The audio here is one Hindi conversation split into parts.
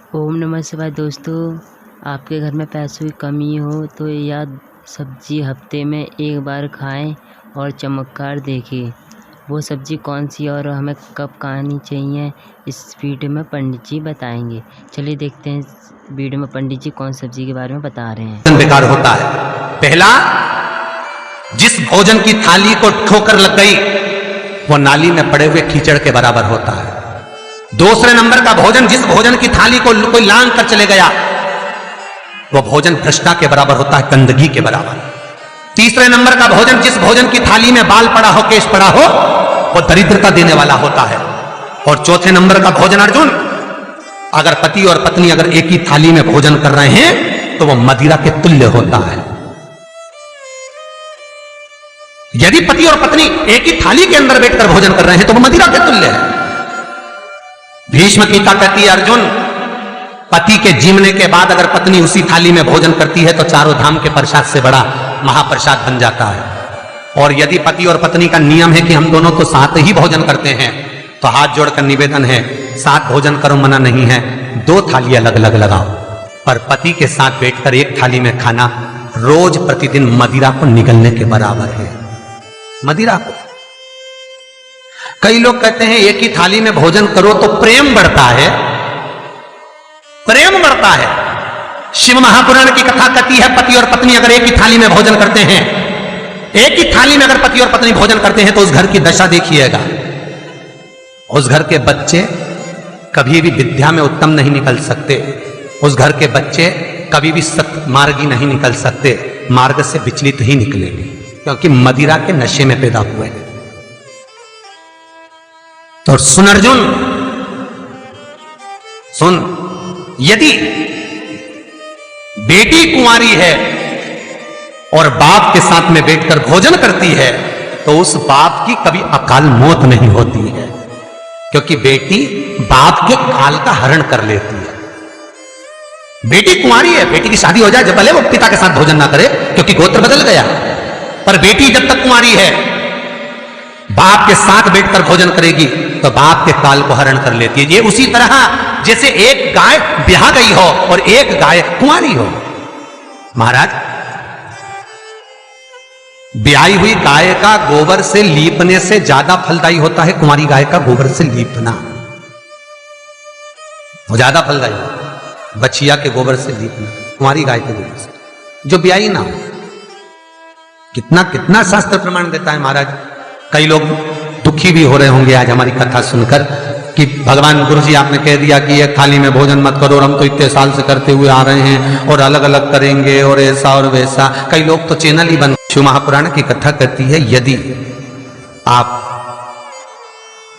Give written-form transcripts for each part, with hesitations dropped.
ओम नमः शिवाय। दोस्तों, आपके घर में पैसों की कमी हो तो यह सब्जी हफ्ते में एक बार खाएं और चमत्कार देखें। वो सब्जी कौन सी और हमें कब खानी चाहिए, इस वीडियो में पंडित जी बताएंगे। चलिए देखते हैं इस वीडियो में पंडित जी कौन सब्जी के बारे में बता रहे हैं। बेकार होता है। पहला, जिस भोजन की थाली को ठोकर लग गई वो नाली में पड़े हुए कीचड़ के बराबर होता है। दूसरे नंबर का भोजन, जिस भोजन की थाली को कोई लांग कर चले गया वो भोजन भ्रष्टा के बराबर होता है, गंदगी के बराबर। तीसरे नंबर का भोजन, जिस भोजन की थाली में बाल पड़ा हो, केश पड़ा हो, वो दरिद्रता देने वाला होता है। और चौथे नंबर का भोजन अर्जुन, अगर पति और पत्नी अगर एक ही थाली में भोजन कर रहे हैं तो वो मदिरा के तुल्य होता है। यदि पति और पत्नी एक ही थाली के अंदर बैठकर भोजन कर रहे हैं तो वो मदिरा के तुल्य है। भीष्म गीता कहती है अर्जुन, पति के जीवने के बाद अगर पत्नी उसी थाली में भोजन करती है तो चारों धाम के प्रसाद से बड़ा महाप्रसाद बन जाता है। और यदि पति और पत्नी का नियम है कि हम दोनों तो साथ ही भोजन करते हैं तो हाथ जोड़कर निवेदन है, साथ भोजन करो, मना नहीं है, 2 थाली अलग अलग लगाओ। पर पति के साथ बैठकर एक थाली में खाना रोज प्रतिदिन मदिरा को निगलने के बराबर है। मदिरा को कई लोग कहते हैं एक ही थाली में भोजन करो तो प्रेम बढ़ता है। प्रेम बढ़ता है। शिव महापुराण की कथा कहती है पति और पत्नी अगर एक ही थाली में भोजन करते हैं, एक ही थाली में अगर पति और पत्नी भोजन करते हैं तो उस घर की दशा देखिएगा। उस घर के बच्चे कभी भी विद्या में उत्तम नहीं निकल सकते। उस घर के बच्चे कभी भी सत्मार्गी नहीं निकल सकते, मार्ग से विचलित ही निकलेंगे, क्योंकि मदिरा के नशे में पैदा हुए हैं। तो सुन अर्जुन, सुन, यदि बेटी कुंवारी है और बाप के साथ में बैठकर भोजन करती है तो उस बाप की कभी अकाल मौत नहीं होती है, क्योंकि बेटी बाप के काल का हरण कर लेती है। बेटी कुंवारी है, बेटी की शादी हो जाए जब भले वो पिता के साथ भोजन ना करे क्योंकि गोत्र बदल गया, पर बेटी जब तक कुंवारी है बाप के साथ बैठकर भोजन करेगी तो बाप के काल को हरण कर लेती है। ये उसी तरह जैसे एक गाय ब्याह गई हो और एक गाय कुंवारी हो। महाराज, ब्याही हुई गाय का गोबर से लीपने से ज्यादा फलदायी होता है कुंवारी गाय का गोबर से लीपना। वो ज्यादा फलदायी होता, बछिया के गोबर से लीपना कुंवारी गाय के गोबर से, जो ब्याही ना हो। कितना कितना शास्त्र प्रमाण देता है महाराज। कई लोग दुखी भी हो रहे होंगे आज हमारी कथा सुनकर कि भगवान गुरुजी आपने कह दिया कि एक थाली में भोजन मत करो और हम तो इतने साल से करते हुए आ रहे हैं और अलग अलग करेंगे और ऐसा और वैसा। कई लोग तो चैनल ही बंद। शिव महापुराण की कथा कहती है यदि आप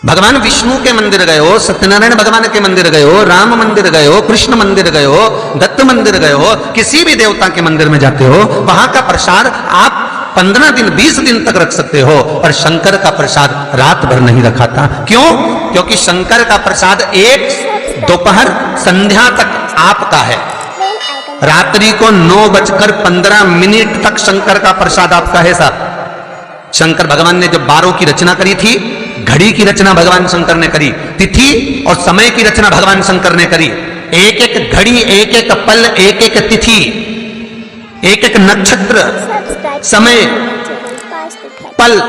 भगवान विष्णु के मंदिर गए हो, सत्यनारायण भगवान के मंदिर गए हो, राम मंदिर गए हो, कृष्ण मंदिर गए हो, दत्त मंदिर गए हो, किसी भी देवता के मंदिर में जाते हो, वहां का प्रसाद आप 15 दिन 20 दिन तक रख सकते हो, और शंकर का प्रसाद रात भर नहीं रखाता। क्यों? क्योंकि शंकर का प्रसाद एक दोपहर संध्या तक आपका है। रात्रि को 9:15 तक शंकर का प्रसाद आपका है साहब। शंकर भगवान ने जब 12 की रचना करी थी, घड़ी की रचना भगवान शंकर ने करी, तिथि और समय की रचना भगवान शंकर ने करी। एक एक घड़ी, एक एक पल, एक एक तिथि, एक एक नक्षत्र, समय, पल,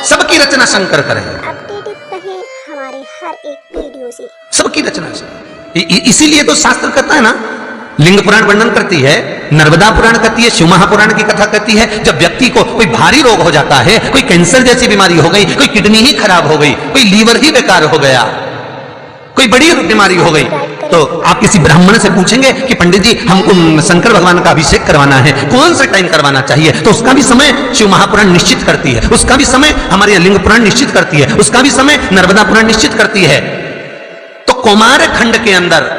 सबकी रचना शंकर करे। हमारे हर एक वीडियो से सबकी रचना से। इसीलिए तो शास्त्र कहता है ना, लिंग पुराण वर्णन करती है, नर्मदा पुराण कहती है, शिव महापुराण की कथा कहती है, जब व्यक्ति को कोई भारी रोग हो जाता है, कोई कैंसर जैसी बीमारी हो गई, कोई किडनी ही खराब हो गई, कोई लीवर ही बेकार हो गया, कोई बड़ी बीमारी हो गई, तो आप किसी ब्राह्मण से पूछेंगे कि पंडित जी हमको शंकर भगवान का अभिषेक करवाना है, कौन सा टाइम करवाना चाहिए, तो उसका भी समय शिव महापुराण निश्चित करती है, उसका भी समय हमारे लिंग पुराण निश्चित करती है, उसका भी समय नर्मदा पुराण निश्चित करती है। तो कौमार खंड के अंदर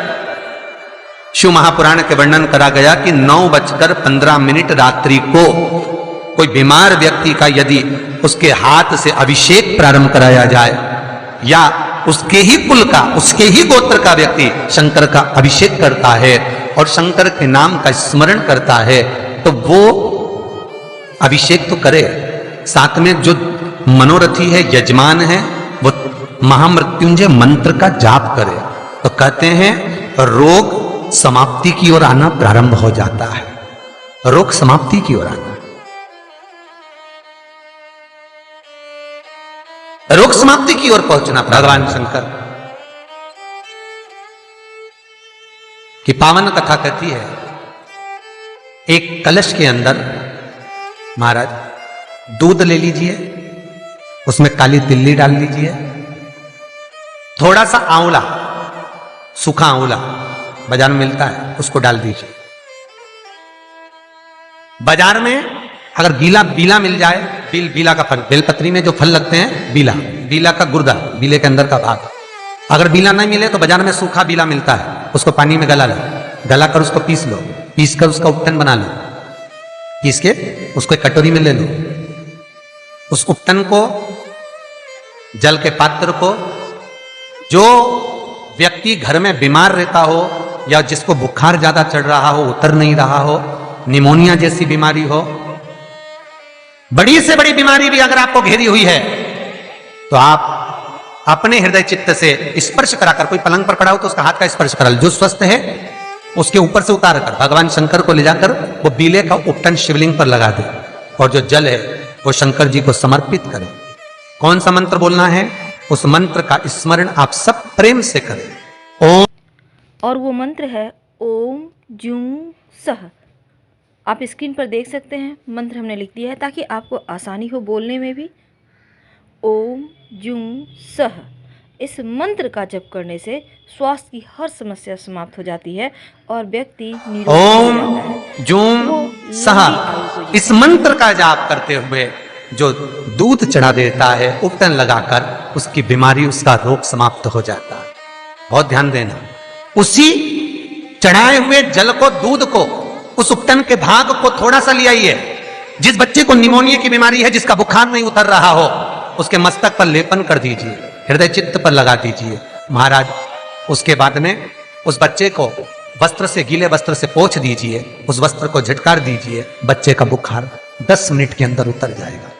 शिव महापुराण के वर्णन करा गया कि 9:15 रात्रि को कोई बीमार व्यक्ति का यदि उसके हाथ से अभिषेक प्रारंभ कराया जाए, या उसके ही कुल का, उसके ही गोत्र का व्यक्ति शंकर का अभिषेक करता है और शंकर के नाम का स्मरण करता है, तो वो अभिषेक तो करे, साथ में जो मनोरथी है, यजमान है, वो महामृत्युंजय मंत्र का जाप करे। तो कहते हैं रोग समाप्ति की ओर आना प्रारंभ हो जाता है। रोग समाप्ति की ओर आना, रोग समाप्ति की ओर पहुंचना। भगवान शंकर की पावन कथा कहती है, एक कलश के अंदर महाराज दूध ले लीजिए, उसमें काली तिल्ली डाल लीजिए, थोड़ा सा आंवला, सूखा आंवला बाजार में मिलता है, उसको डाल दीजिए। बाजार में अगर गीला बीला मिल जाए, बीला का फल, बेलपत्री में जो फल लगते हैं, बीला का गुर्दा, बीले के अंदर का भाग, अगर बीला नहीं मिले तो बाजार में सूखा बीला मिलता है, उसको पानी में गला लो, गला कर उसको पीस लो, पीस कर उसका उपटन बना लो, पीस के उसको एक कटोरी में ले लो। उस उपटन को, जल के पात्र को, जो व्यक्ति घर में बीमार रहता हो या जिसको बुखार ज्यादा चढ़ रहा हो, उतर नहीं रहा हो, निमोनिया जैसी बीमारी हो, बड़ी से बड़ी बीमारी भी अगर आपको घेरी हुई है, तो आप अपने हृदय चित्त से स्पर्श कराकर, कोई पलंग पर पड़ा हो तो उसका हाथ का स्पर्श करा लो, जो स्वस्थ है उसके ऊपर से उतार कर भगवान शंकर को ले जाकर वो बीले का उपटन शिवलिंग पर लगा दे, और जो जल है वो शंकर जी को समर्पित करें। कौन सा मंत्र बोलना है, उस मंत्र का स्मरण आप सब प्रेम से करें। ओम, और वो मंत्र है ओम जूं सह। आप स्क्रीन पर देख सकते हैं, मंत्र हमने लिख दिया है ताकि आपको आसानी हो बोलने में भी। ओम जूं सह, इस मंत्र का जप करने से स्वास्थ्य की हर समस्या समाप्त हो जाती है और व्यक्ति निरोग हो जाता है। ओम जूं सह, इस मंत्र का जाप करते हुए जो दूध चढ़ा देता है उपटन लगाकर, उसकी बीमारी, उसका रोग समाप्त हो जाता है। बहुत ध्यान देना, उसी चढ़ाए हुए जल को, दूध को, उस उपटन के भाग को थोड़ा सा ले आइए। जिस बच्चे को निमोनिया की बीमारी है, जिसका बुखार नहीं उतर रहा हो, उसके मस्तक पर लेपन कर दीजिए, हृदय चित्त पर लगा दीजिए महाराज। उसके बाद में उस बच्चे को वस्त्र से, गीले वस्त्र से पोंछ दीजिए, उस वस्त्र को झटकार दीजिए, बच्चे का बुखार 10 मिनट के अंदर उतर जाएगा।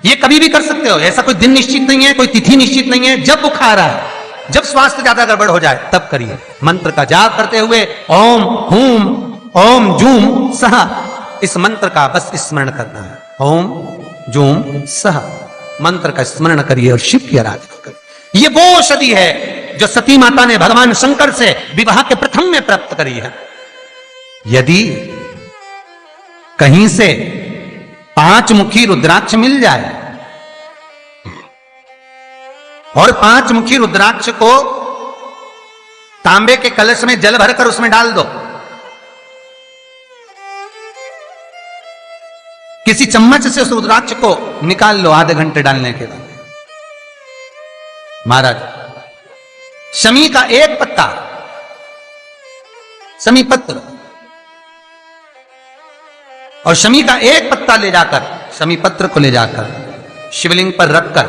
ये कभी भी कर सकते हो, ऐसा कोई दिन निश्चित नहीं है, कोई तिथि निश्चित नहीं है। जब बुखार आए, जब स्वास्थ्य ज्यादा गड़बड़ हो जाए, तब करिए। मंत्र का जाप करते हुए ओम हूम ओम जूम सह, इस मंत्र का बस स्मरण करना है। ओम जूम सह मंत्र का स्मरण करिए और शिव की आराधना करिए। ये वो औषधि है जो सती माता ने भगवान शंकर से विवाह के प्रथम में प्राप्त करी है। यदि कहीं से 5 मुखी रुद्राक्ष मिल जाए और 5 मुखी रुद्राक्ष को तांबे के कलश में जल भरकर उसमें डाल दो, किसी चम्मच से उस रुद्राक्ष को निकाल लो आधे घंटे डालने के बाद। महाराज, शमी का एक पत्ता, शमी पत्र, और शमी का एक पत्ता ले जाकर, शमी पत्र को ले जाकर शिवलिंग पर रखकर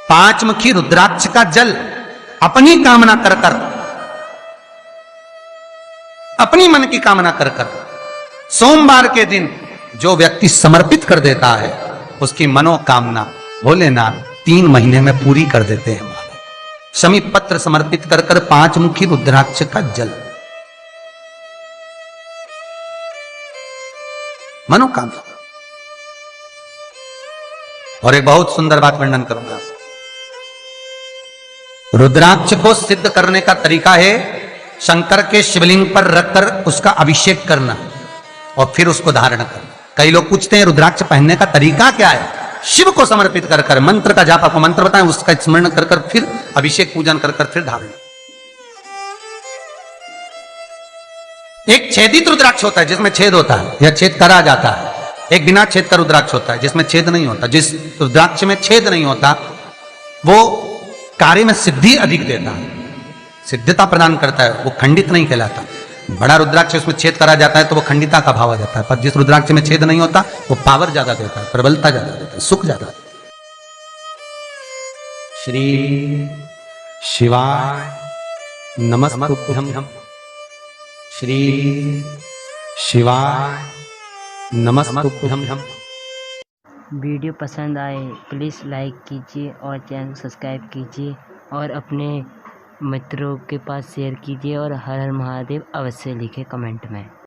5 मुखी रुद्राक्ष का जल अपनी कामना कर कर, अपनी मन की कामना कर कर, सोमवार के दिन जो व्यक्ति समर्पित कर देता है, उसकी मनोकामना भोलेनाथ 3 महीने में पूरी कर देते हैं। शमी पत्र समर्पित कर कर 5 मुखी रुद्राक्ष का जल, मनोकामना। और एक बहुत सुंदर बात वर्णन करूंगा। रुद्राक्ष को सिद्ध करने का तरीका है शंकर के शिवलिंग पर रखकर उसका अभिषेक करना और फिर उसको धारण करना। कई लोग पूछते हैं रुद्राक्ष पहनने का तरीका क्या है? शिव को समर्पित कर कर मंत्र का जाप, आपको मंत्र बताएं, उसका स्मरण कर कर फिर अभिषेक पूजन कर कर फिर धारण। एक छेदित रुद्राक्ष होता है जिसमें छेद होता है या छेद करा जाता है, एक बिना छेद का रुद्राक्ष होता है जिसमें छेद नहीं होता। जिस रुद्राक्ष में छेद नहीं होता वो कार्य में सिद्धि अधिक देता है, सिद्धता प्रदान करता है, वो खंडित नहीं कहलाता। बड़ा रुद्राक्ष उसमें छेद करा जाता है तो वो खंडिता का भाव आ जाता है, पर जिस रुद्राक्ष में छेद नहीं होता वो पावर ज्यादा देता है, प्रबलता ज्यादा देता है, सुख ज्यादा देता है। श्री शिवाय नमस्तुभ्यं, श्री शिवाय नमस्तुभ्यं। वीडियो पसंद आए प्लीज़ लाइक कीजिए और चैनल सब्सक्राइब कीजिए और अपने मित्रों के पास शेयर कीजिए और हर हर महादेव अवश्य लिखें कमेंट में।